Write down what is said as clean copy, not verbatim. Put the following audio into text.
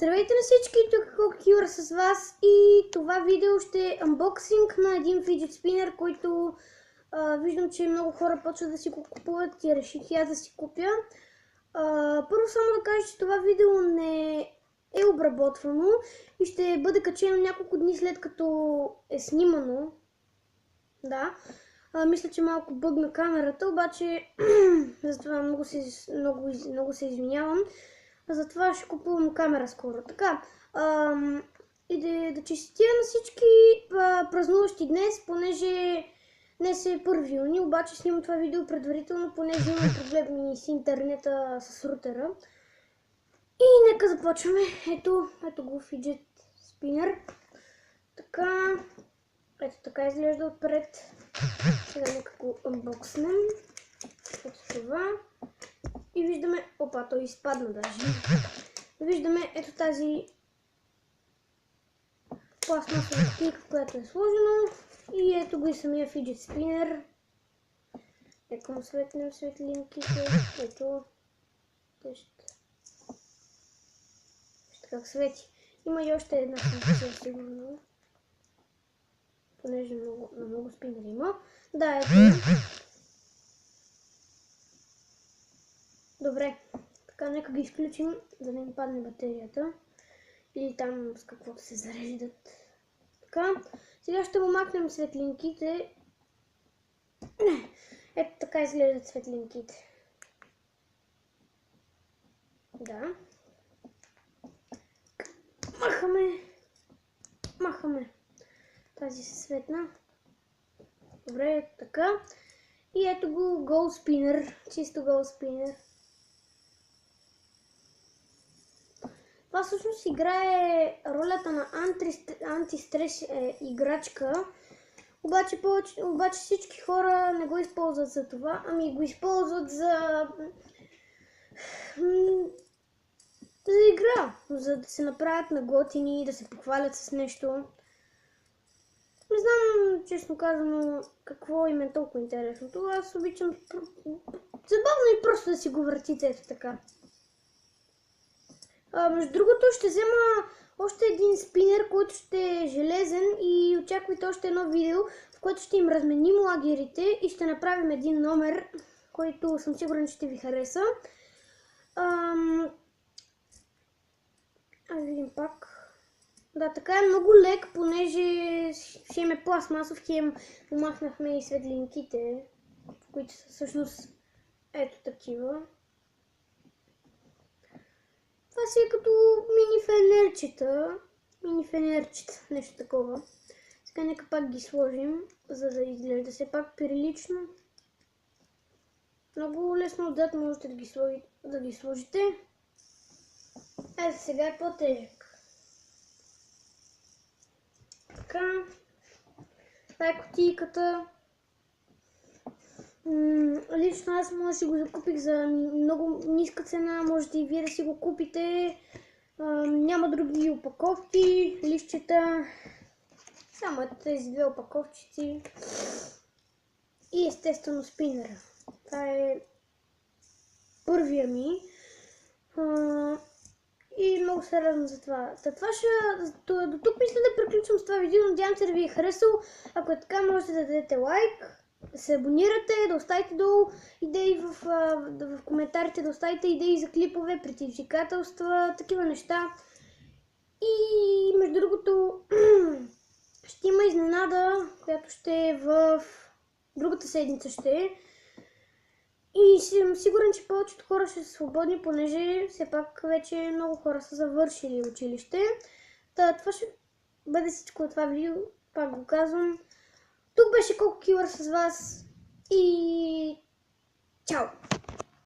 Здравейте на всички, тук е Кокюра с вас и това видео ще е анбоксинг на един фиджет спинер, който виждам, че много хора почват да си го купуват и реших и аз да си купя. Първо само да кажа, че това видео не е обработвано и ще бъде качено няколко дни след като е снимано. Да, мисля, че малко бъгна камерата, обаче затова много се извинявам. Затова ще купувам камера скоро. Така, и да честитя на всички празнуващи днес, понеже днес е 1 юни, обаче снимам това видео предварително, понеже имам проблеми с интернета, с рутера. И нека започваме. Ето го фиджет спинер. Така, ето така изглежда отпред. Сега нека го анбокснем. Ето това. И виждаме, опа, той изпадна даже. Виждаме ето тази пластмасова кутийка, в която е сложено. И ето го и самия фиджет спинер. Нека му светнем светлинките. Ето. Вижте как свети. Има и още една функция, сигурно. Понеже много спинери има. Да, ето. Добре. Така, нека ги изключим, да не им падне батерията. Или там с каквото се зареждат. Така, сега ще му махнем светлинките. Ето така изглеждат светлинките. Да. Махаме. Тази се светна. Добре, ето така. И ето го Gold Spinner. Чисто Gold Spinner. Това всъщност играе ролята на антистрес играчка, обаче всички хора не го използват за това, ами го използват за игра, за да се направят на готини, да се похвалят с нещо. Не знам, честно казано, какво им е толкова интересното. Аз обичам забавно и просто да си го въртите ето така. Между другото ще взема още един спинер, който ще е железен и очаквайте още едно видео, в което ще им разменим лагерите и ще направим един номер, който съм сигурен, че ще ви хареса. Видим пак. Да, така е много лек, понеже хем е пластмасов, хем махнахме и светлинките, които са всъщност ето такива. Това си е като мини фенерчета, нещо такова. Сега нека пак ги сложим, за да изглежда все пак прилично. Много лесно отзад можете да ги сложите. Ето сега е по-тежък. Така. Това е кутийката. Лично аз може да си го закупих за много ниска цена, можете и вие да си го купите. Няма други опаковки, листчета, само тези две опаковчици и естествено спинера. Това е първия ми и много се радвам за това. До тук мисля да приключвам с това видео, надявам се да ви е харесало. Ако е така, можете да дадете лайк, да се абонирате, да оставите долу идеи в коментарите, да оставите идеи за клипове, предизвикателства, такива неща. И между другото ще има изненада, която ще е в другата седмица И съм сигурен, че повечето хора ще са свободни, понеже все пак вече много хора са завършили училище. Това ще бъде всичко от това видео, пак го казвам. Тук беше Кокюра с вас и чао!